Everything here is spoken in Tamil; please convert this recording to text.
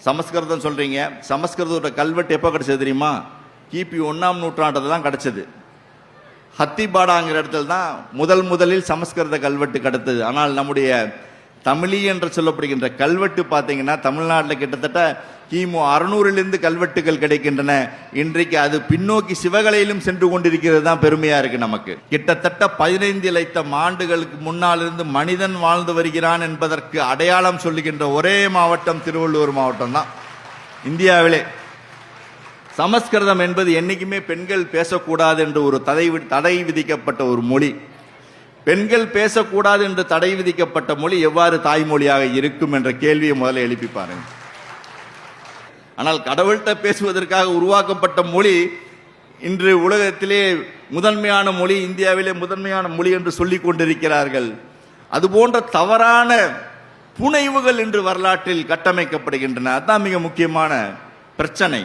சமஸ்கிருதம் சொல்றீங்க. சமஸ்கிருதோட கல்வெட்டு எப்போ கிடைச்சது தெரியுமா? கிபி 1ஆம் நூற்றாண்டில் தான் கிடைச்சது. ஹத்திபாடாங்கிற இடத்துல தான் முதலில் சமஸ்கிருத கல்வெட்டு கிடைத்தது. ஆனால் நம்முடைய தமிழி என்று சொல்லப்படுகின்ற கல்வெட்டு பார்த்தீங்கன்னா தமிழ்நாட்டில் கிட்டத்தட்ட கிமு 600 கல்வெட்டுகள் கிடைக்கின்றன. இன்றைக்கு அது பின்னோக்கி சிவகலையிலும் சென்று கொண்டிருக்கிறது தான் பெருமையா இருக்கு நமக்கு. கிட்டத்தட்ட 15 லட்சம் ஆண்டுகளுக்கு முன்னால் இருந்து மனிதன் வாழ்ந்து வருகிறான் என்பதற்கு அடையாளம் சொல்லுகின்ற ஒரே மாவட்டம் திருவள்ளூர் மாவட்டம் தான் இந்தியாவிலே. சமஸ்கிருதம் என்பது என்னைக்குமே பெண்கள் பேசக்கூடாது என்று ஒரு தடை விதிக்கப்பட்ட ஒரு மொழி. பெண்கள் பேசக்கூடாது என்று தடை விதிக்கப்பட்ட மொழி எவ்வாறு தாய்மொழியாக இருக்கும் என்ற கேள்வியை முதல்ல எழுப்பி பாருங்க. ஆனால் கடவுள்கிட்ட பேசுவதற்காக உருவாக்கப்பட்ட மொழி இன்று உலகத்திலே முதன்மையான மொழி, இந்தியாவிலே முதன்மையான மொழி என்று சொல்லிக் கொண்டிருக்கிறார்கள். அதுபோன்ற தவறான புனைவுகள் இன்று வரலாற்றில் கட்டமைக்கப்படுகின்றன. அதுதான் மிக முக்கியமான பிரச்சனை.